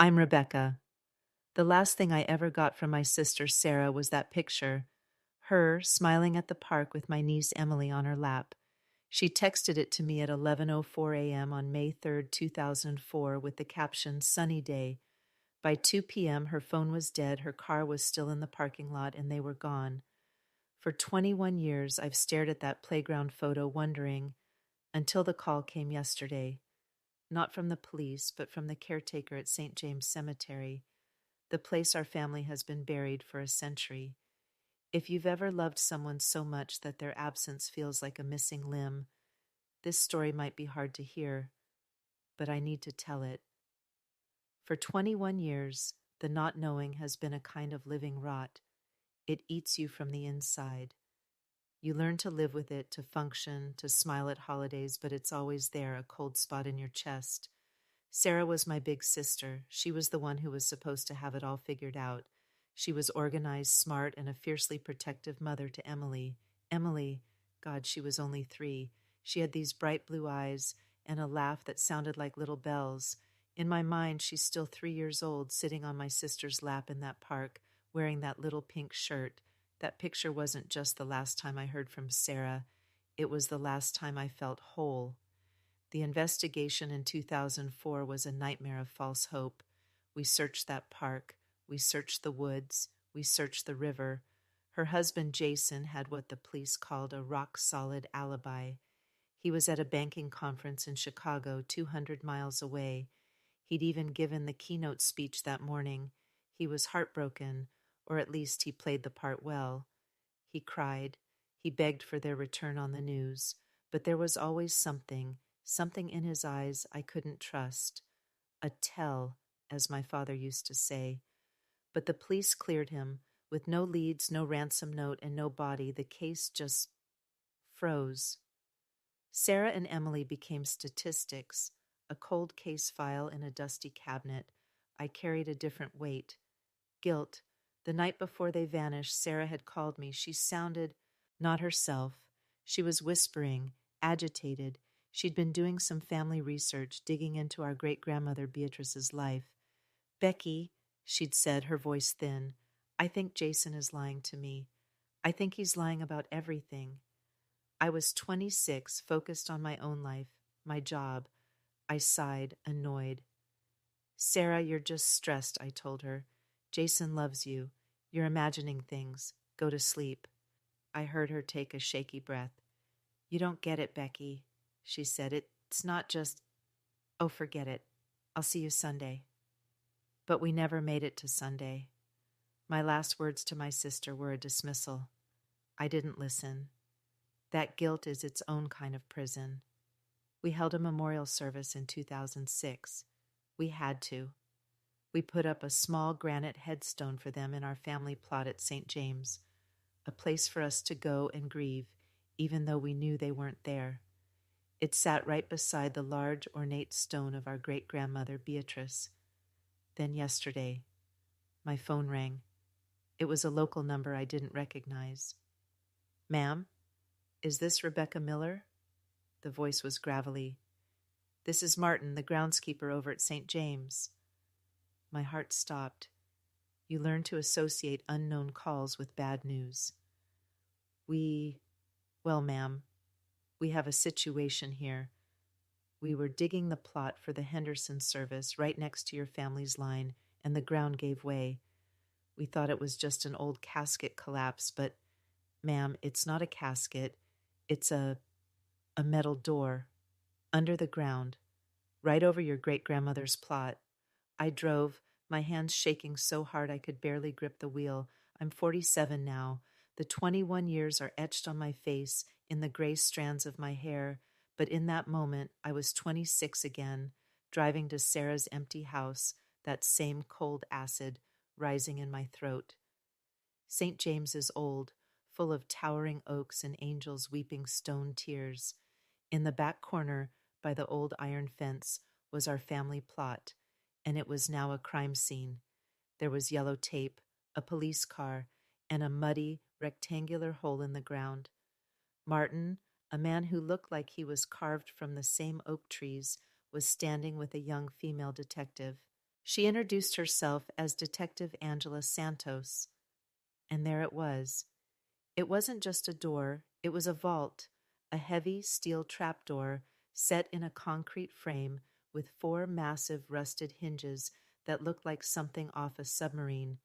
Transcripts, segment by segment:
I'm Rebecca. The last thing I ever got from my sister Sarah was that picture, her smiling at the park with my niece Emily on her lap. She texted it to me at 11:04 a.m. on May 3rd, 2004 with the caption "Sunny Day." By 2 p.m., her phone was dead, her car was still in the parking lot, and they were gone. For 21 years, I've stared at that playground photo wondering, until the call came yesterday. Not from the police, but from the caretaker at St. James Cemetery, the place our family has been buried for a century. If you've ever loved someone so much that their absence feels like a missing limb, this story might be hard to hear, but I need to tell it. For 21 years, the not knowing has been a kind of living rot. It eats you from the inside. You learn to live with it, to function, to smile at holidays, but it's always there, a cold spot in your chest. Sarah was my big sister. She was the one who was supposed to have it all figured out. She was organized, smart, and a fiercely protective mother to Emily. Emily, God, she was only 3. She had these bright blue eyes and a laugh that sounded like little bells. In my mind, she's still 3 years old, sitting on my sister's lap in that park, wearing that little pink shirt. That picture wasn't just the last time I heard from Sarah. It was the last time I felt whole. The investigation in 2004 was a nightmare of false hope. We searched that park. We searched the woods. We searched the river. Her husband, Jason, had what the police called a rock-solid alibi. He was at a banking conference in Chicago, 200 miles away. He'd even given the keynote speech that morning. He was heartbroken, or at least he played the part well. He cried. He begged for their return on the news. But there was always something in his eyes I couldn't trust. A tell, as my father used to say. But the police cleared him. With no leads, no ransom note, and no body, the case just froze. Sarah and Emily became statistics, a cold case file in a dusty cabinet. I carried a different weight. Guilt. The night before they vanished, Sarah had called me. She sounded not herself. She was whispering, agitated. She'd been doing some family research, digging into our great-grandmother Beatrice's life. "Becky," she'd said, her voice thin, "I think Jason is lying to me. I think he's lying about everything." I was 26, focused on my own life, my job. I sighed, annoyed. "Sarah, you're just stressed," I told her. "Jason loves you. You're imagining things. Go to sleep." I heard her take a shaky breath. "You don't get it, Becky," she said. "It's not just, oh, forget it. I'll see you Sunday." But we never made it to Sunday. My last words to my sister were a dismissal. I didn't listen. That guilt is its own kind of prison. We held a memorial service in 2006. We had to. We put up a small granite headstone for them in our family plot at St. James, a place for us to go and grieve, even though we knew they weren't there. It sat right beside the large, ornate stone of our great-grandmother Beatrice. Then yesterday, my phone rang. It was a local number I didn't recognize. "Ma'am, is this Rebecca Miller?" The voice was gravelly. "This is Martin, the groundskeeper over at St. James." My heart stopped. You learn to associate unknown calls with bad news. Well, ma'am, we have a situation here. We were digging the plot for the Henderson service right next to your family's line, and the ground gave way. We thought it was just an old casket collapse, but, ma'am, it's not a casket. It's a metal door, under the ground, right over your great-grandmother's plot. I drove, my hands shaking so hard I could barely grip the wheel. I'm 47 now. The 21 years are etched on my face, in the gray strands of my hair, but in that moment I was 26 again, driving to Sarah's empty house, that same cold acid rising in my throat. St. James is old, full of towering oaks and angels weeping stone tears. In the back corner, by the old iron fence, was our family plot, and it was now a crime scene. There was yellow tape, a police car, and a muddy, rectangular hole in the ground. Martin, a man who looked like he was carved from the same oak trees, was standing with a young female detective. She introduced herself as Detective Angela Santos, and there it was. It wasn't just a door, it was a vault, a heavy steel trapdoor set in a concrete frame with 4 massive rusted hinges that looked like something off a submarine.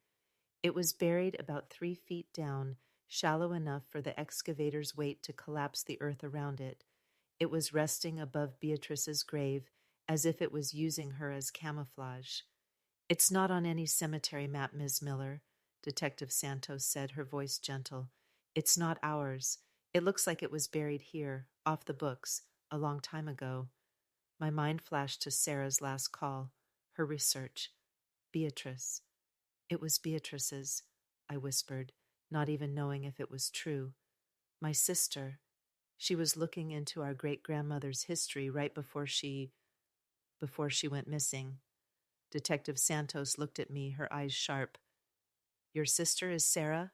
It was buried about 3 feet down, shallow enough for the excavator's weight to collapse the earth around it. It was resting above Beatrice's grave, as if it was using her as camouflage. "It's not on any cemetery map, Ms. Miller," Detective Santos said, her voice gentle. "It's not ours. It looks like it was buried here, off the books, a long time ago." My mind flashed to Sarah's last call, her research. Beatrice. "It was Beatrice's," I whispered, not even knowing if it was true. "My sister. She was looking into our great-grandmother's history right before she went missing." Detective Santos looked at me, her eyes sharp. "Your sister is Sarah?"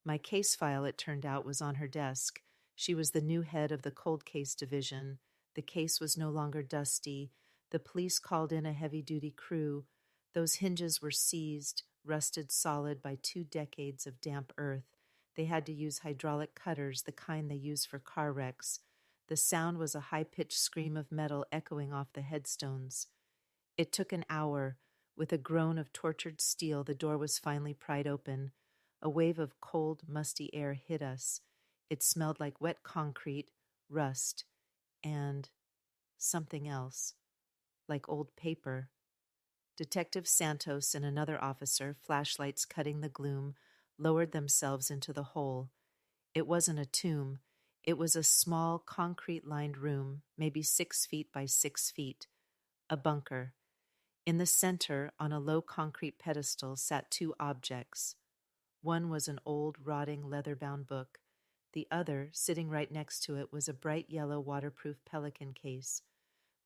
My case file, it turned out, was on her desk. She was the new head of the cold case division. The case was no longer dusty. The police called in a heavy-duty crew. Those hinges were seized, rusted solid by 2 decades of damp earth. They had to use hydraulic cutters, the kind they use for car wrecks. The sound was a high-pitched scream of metal echoing off the headstones. It took an hour. With a groan of tortured steel, the door was finally pried open. A wave of cold, musty air hit us. It smelled like wet concrete, rust, and something else, like old paper. Detective Santos and another officer, flashlights cutting the gloom, lowered themselves into the hole. It wasn't a tomb. It was a small, concrete-lined room, maybe 6 feet by 6 feet. A bunker. In the center, on a low concrete pedestal, sat 2 objects. One was an old, rotting, leather-bound book. The other, sitting right next to it, was a bright yellow waterproof pelican case,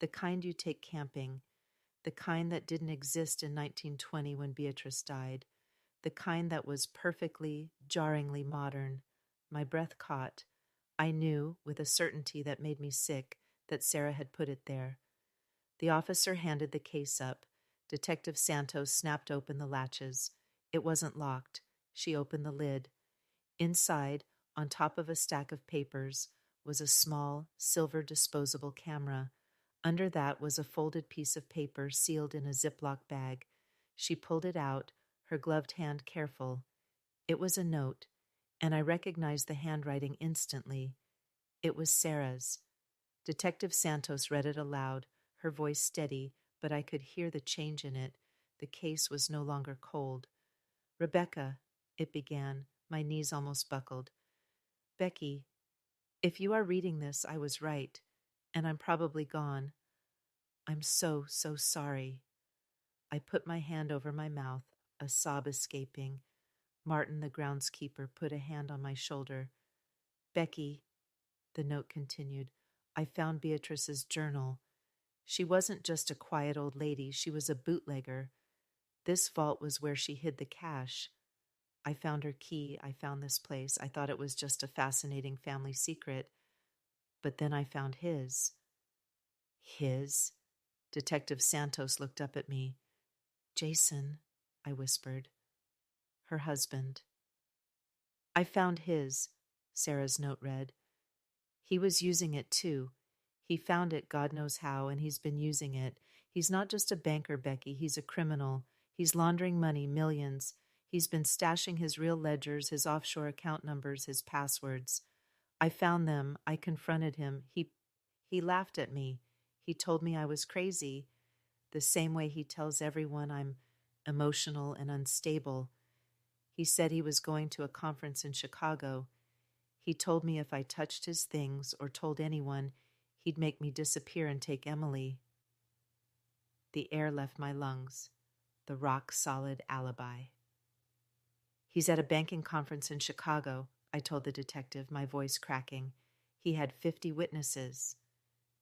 the kind you take camping, the kind that didn't exist in 1920 when Beatrice died, the kind that was perfectly, jarringly modern. My breath caught. I knew, with a certainty that made me sick, that Sarah had put it there. The officer handed the case up. Detective Santos snapped open the latches. It wasn't locked. She opened the lid. Inside, on top of a stack of papers, was a small, silver disposable camera. Under that was a folded piece of paper sealed in a Ziploc bag. She pulled it out, her gloved hand careful. It was a note, and I recognized the handwriting instantly. It was Sarah's. Detective Santos read it aloud, her voice steady, but I could hear the change in it. The case was no longer cold. "Rebecca," it began. My knees almost buckled. "Becky, if you are reading this, I was right, and I'm probably gone. I'm so, so sorry." I put my hand over my mouth, a sob escaping. Martin, the groundskeeper, put a hand on my shoulder. "Becky," the note continued, "I found Beatrice's journal. She wasn't just a quiet old lady, she was a bootlegger. This vault was where she hid the cash. I found her key, I found this place. I thought it was just a fascinating family secret. But then I found his." "His?" Detective Santos looked up at me. "Jason," I whispered. "Her husband." "I found his," Sarah's note read. "He was using it too. He found it God knows how, and he's been using it. He's not just a banker, Becky. He's a criminal. He's laundering money, millions. He's been stashing his real ledgers, his offshore account numbers, his passwords. I found them. I confronted him. He laughed at me. He told me I was crazy, the same way he tells everyone I'm emotional and unstable. He said he was going to a conference in Chicago. He told me if I touched his things or told anyone, he'd make me disappear and take Emily." The air left my lungs. The rock-solid alibi. "He's at a banking conference in Chicago," I told the detective, my voice cracking. "He had 50 witnesses."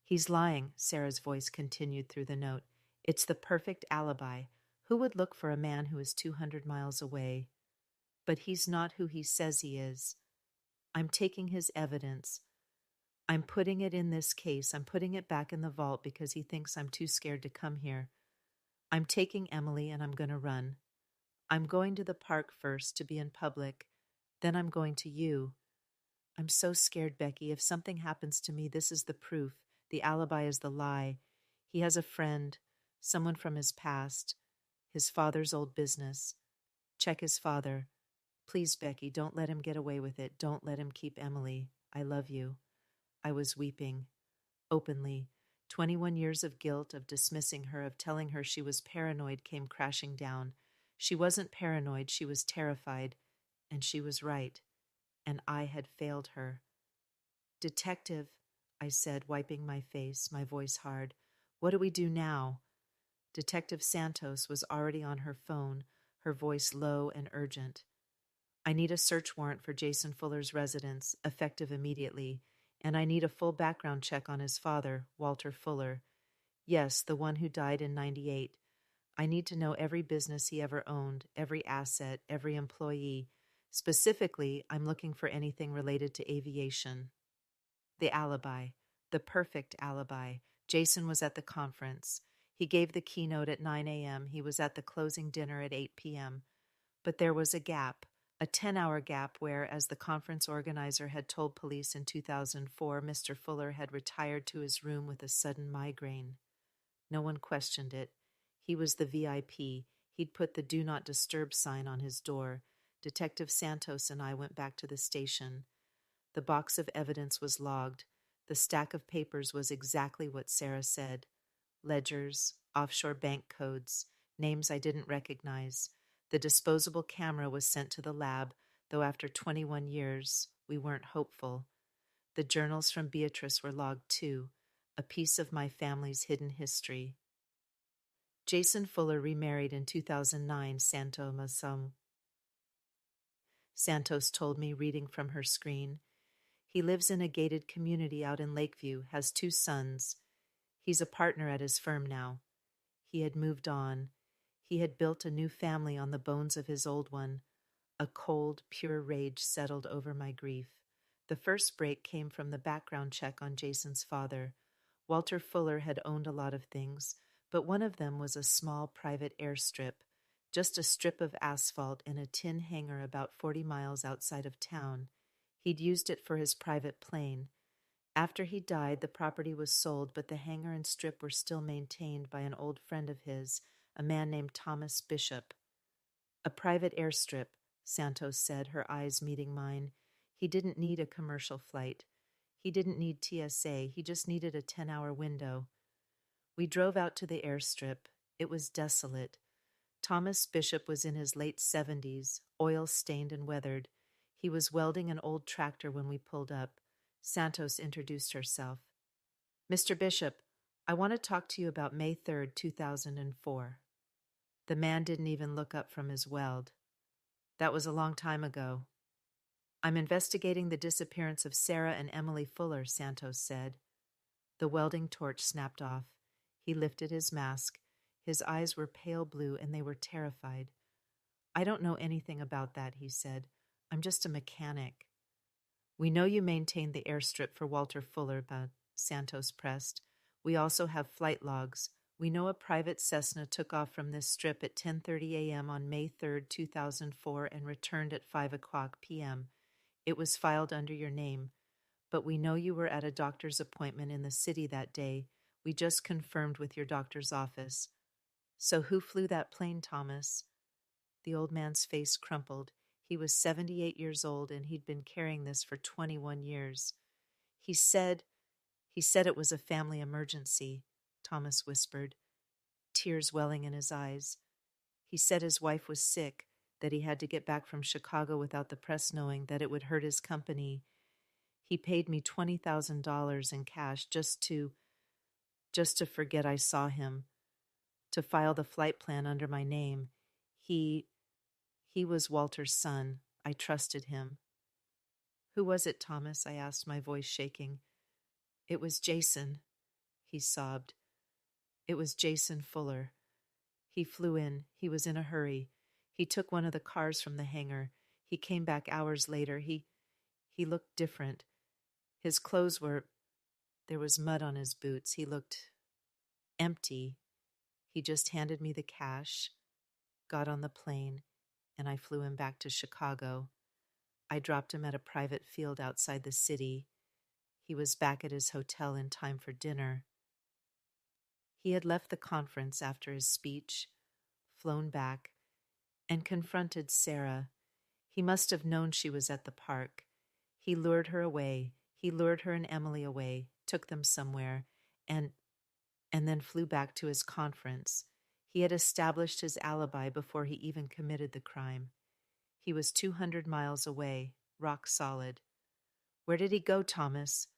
"He's lying," Sarah's voice continued through the note. "It's the perfect alibi. Who would look for a man who is 200 miles away? But he's not who he says he is. I'm taking his evidence. I'm putting it in this case. I'm putting it back in the vault because he thinks I'm too scared to come here. I'm taking Emily and I'm going to run. I'm going to the park first to be in public. Then I'm going to you. I'm so scared, Becky. If something happens to me, this is the proof. The alibi is the lie. He has a friend, someone from his past, his father's old business. Check his father. Please, Becky, don't let him get away with it. Don't let him keep Emily. I love you. I was weeping, openly. 21 years of guilt, of dismissing her, of telling her she was paranoid came crashing down. She wasn't paranoid, she was terrified. And she was right. And I had failed her. Detective, I said, wiping my face, my voice hard. What do we do now? Detective Santos was already on her phone, her voice low and urgent. I need a search warrant for Jason Fuller's residence, effective immediately, and I need a full background check on his father, Walter Fuller. Yes, the one who died in '98. I need to know every business he ever owned, every asset, every employee. Specifically, I'm looking for anything related to aviation. The alibi. The perfect alibi. Jason was at the conference. He gave the keynote at 9 a.m. He was at the closing dinner at 8 p.m. But there was a gap, a 10-hour gap where, as the conference organizer had told police in 2004, Mr. Fuller had retired to his room with a sudden migraine. No one questioned it. He was the VIP. He'd put the Do Not Disturb sign on his door. Detective Santos and I went back to the station. The box of evidence was logged. The stack of papers was exactly what Sarah said. Ledgers, offshore bank codes, names I didn't recognize. The disposable camera was sent to the lab, though after 21 years, we weren't hopeful. The journals from Beatrice were logged too, a piece of my family's hidden history. Jason Fuller remarried in 2009, Santos told me, reading from her screen. He lives in a gated community out in Lakeview, has 2 sons. He's a partner at his firm now. He had moved on. He had built a new family on the bones of his old one. A cold, pure rage settled over my grief. The first break came from the background check on Jason's father. Walter Fuller had owned a lot of things, but one of them was a small private airstrip, just a strip of asphalt in a tin hangar about 40 miles outside of town. He'd used it for his private plane. After he died, the property was sold, but the hangar and strip were still maintained by an old friend of his, a man named Thomas Bishop. A private airstrip, Santos said, her eyes meeting mine. He didn't need a commercial flight. He didn't need TSA. He just needed a 10-hour window. We drove out to the airstrip. It was desolate. Thomas Bishop was in his late 70s, oil-stained and weathered. He was welding an old tractor when we pulled up. Santos introduced herself. Mr. Bishop, I want to talk to you about May 3rd, 2004. The man didn't even look up from his weld. That was a long time ago. I'm investigating the disappearance of Sarah and Emily Fuller, Santos said. The welding torch snapped off. He lifted his mask. His eyes were pale blue and they were terrified. I don't know anything about that, he said. I'm just a mechanic. We know you maintained the airstrip for Walter Fuller, but Santos pressed. We also have flight logs. We know a private Cessna took off from this strip at 10:30 a.m. on May 3rd, 2004 and returned at 5 o'clock p.m. It was filed under your name, but we know you were at a doctor's appointment in the city that day. We just confirmed with your doctor's office. So who flew that plane, Thomas? The old man's face crumpled. He was 78 years old and he'd been carrying this for 21 years. He said it was a family emergency, Thomas whispered, tears welling in his eyes. He said his wife was sick, that he had to get back from Chicago without the press knowing, that it would hurt his company. He paid me $20,000 in cash just to forget I saw him, to file the flight plan under my name. He was Walter's son. I trusted him. Who was it, Thomas? I asked, my voice shaking. It was Jason, he sobbed. It was Jason Fuller. He flew in. He was in a hurry. He took one of the cars from the hangar. He came back hours later. He looked different. His clothes were... There was mud on his boots. He looked empty. He just handed me the cash, got on the plane, and I flew him back to Chicago. I dropped him at a private field outside the city. He was back at his hotel in time for dinner. He had left the conference after his speech, flown back, and confronted Sarah. He must have known she was at the park. He lured her away. He lured her and Emily away, took them somewhere, and then flew back to his conference. He had established his alibi before he even committed the crime. He was 200 miles away, rock solid. Where did he go, Thomas?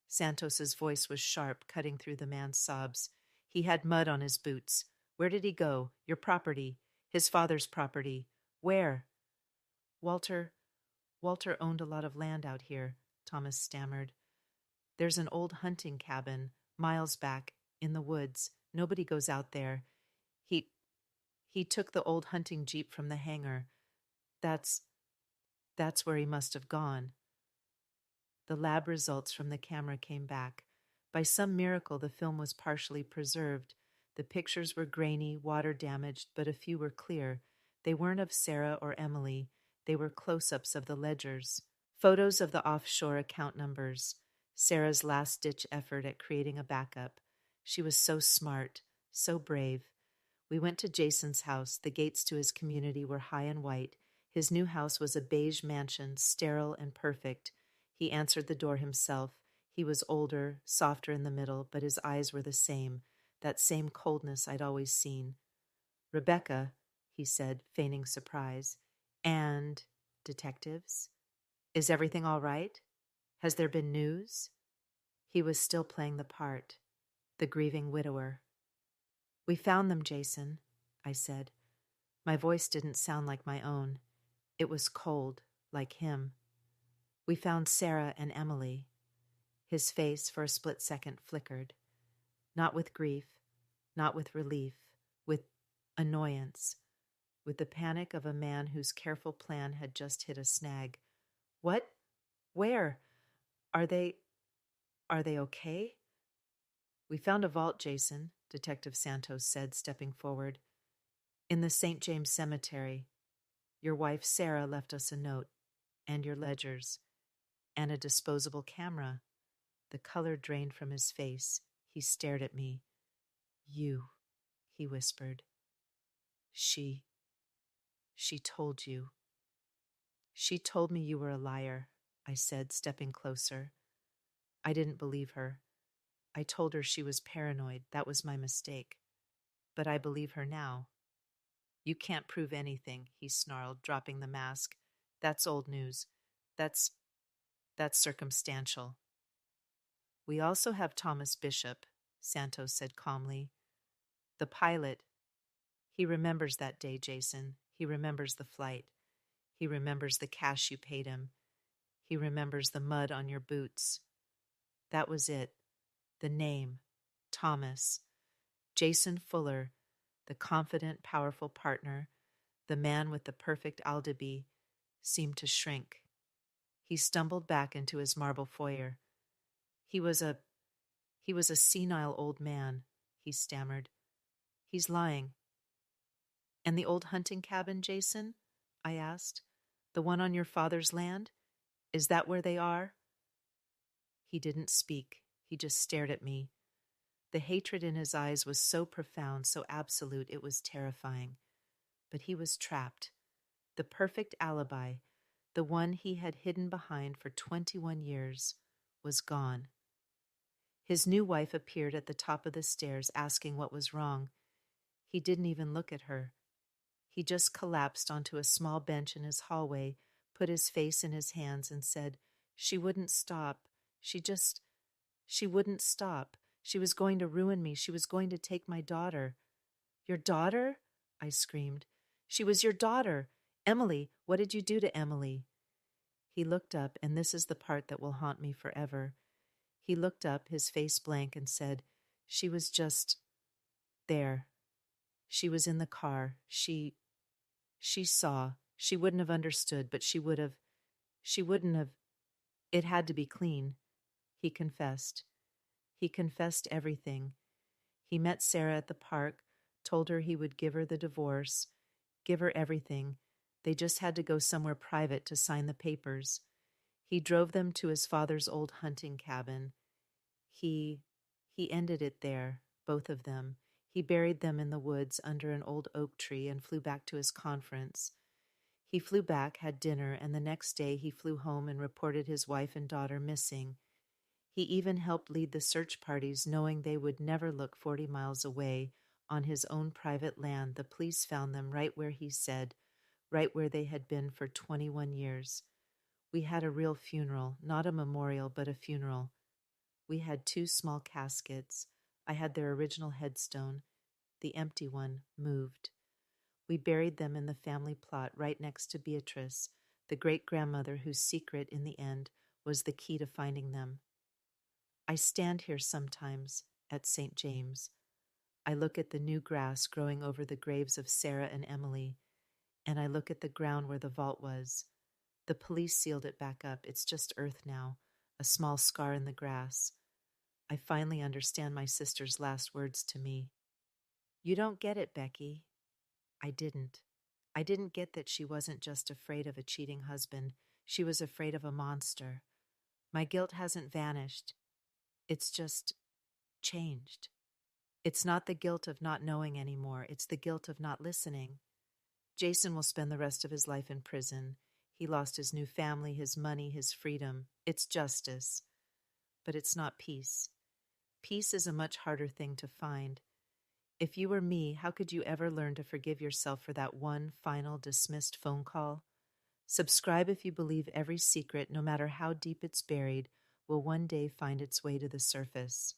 Santos's voice was sharp, cutting through the man's sobs. He had mud on his boots. Where did he go? Your property. His father's property. Where? Walter owned a lot of land out here, Thomas stammered. There's an old hunting cabin, miles back, in the woods. Nobody goes out there. He took the old hunting jeep from the hangar. That's where he must have gone. The lab results from the camera came back. By some miracle, the film was partially preserved. The pictures were grainy, water-damaged, but a few were clear. They weren't of Sarah or Emily. They were close-ups of the ledgers. Photos of the offshore account numbers. Sarah's last-ditch effort at creating a backup. She was so smart, so brave. We went to Jason's house. The gates to his community were high and white. His new house was a beige mansion, sterile and perfect. He answered the door himself. He was older, softer in the middle, but his eyes were the same, that same coldness I'd always seen. Rebecca, he said, feigning surprise. And detectives? Is everything all right? Has there been news? He was still playing the part, the grieving widower. We found them, Jason, I said. My voice didn't sound like my own. It was cold, like him. We found Sarah and Emily. His face for a split second flickered. Not with grief, not with relief, with annoyance, with the panic of a man whose careful plan had just hit a snag. What? Where? Are they okay? We found a vault, Jason, Detective Santos said, stepping forward. In the St. James Cemetery. Your wife, Sarah, left us a note, and your ledgers, and a disposable camera. The color drained from his face. He stared at me. You, he whispered. She told you. She told me you were a liar, I said, stepping closer. I didn't believe her. I told her she was paranoid. That was my mistake. But I believe her now. You can't prove anything, he snarled, dropping the mask. That's old news. That's circumstantial. We also have Thomas Bishop, Santos said calmly. The pilot. He remembers that day, Jason. He remembers the flight. He remembers the cash you paid him. He remembers the mud on your boots. That was it. The name. Thomas. Jason Fuller, the confident, powerful partner, the man with the perfect alibi, seemed to shrink. He stumbled back into his marble foyer. He was a senile old man, he stammered. He's lying. And the old hunting cabin, Jason? I asked. The one on your father's land? Is that where they are? He didn't speak. He just stared at me. The hatred in his eyes was so profound, so absolute, it was terrifying. But he was trapped. The perfect alibi, the one he had hidden behind for 21 years, was gone. His new wife appeared at the top of the stairs, asking what was wrong. He didn't even look at her. He just collapsed onto a small bench in his hallway, put his face in his hands, and said, She wouldn't stop. She wouldn't stop. She was going to ruin me. She was going to take my daughter. Your daughter? I screamed. She was your daughter. Emily, what did you do to Emily? He looked up, and this is the part that will haunt me forever. He looked up, his face blank, and said, She was just there. She was in the car. She saw. She wouldn't have understood, but she wouldn't have. It had to be clean. He confessed. He confessed everything. He met Sarah at the park, told her he would give her the divorce, give her everything. They just had to go somewhere private to sign the papers. He drove them to his father's old hunting cabin. He he ended it there, both of them. He buried them in the woods under an old oak tree and flew back to his conference. He flew back, had dinner, and the next day he flew home and reported his wife and daughter missing. He even helped lead the search parties, knowing they would never look 40 miles away. On his own private land, the police found them right where he said, right where they had been for 21 years. We had a real funeral, not a memorial, but a funeral. We had 2 small caskets. I had their original headstone. The empty one moved. We buried them in the family plot right next to Beatrice, the great-grandmother whose secret, in the end, was the key to finding them. I stand here sometimes at St. James. I look at the new grass growing over the graves of Sarah and Emily, and I look at the ground where the vault was. The police sealed it back up. It's just earth now, a small scar in the grass. I finally understand my sister's last words to me. You don't get it, Becky. I didn't. I didn't get that she wasn't just afraid of a cheating husband. She was afraid of a monster. My guilt hasn't vanished. It's just changed. It's not the guilt of not knowing anymore. It's the guilt of not listening. Jason will spend the rest of his life in prison. He lost his new family, his money, his freedom. It's justice. But it's not peace. Peace is a much harder thing to find. If you were me, how could you ever learn to forgive yourself for that one final dismissed phone call? Subscribe if you believe every secret, no matter how deep it's buried, will one day find its way to the surface.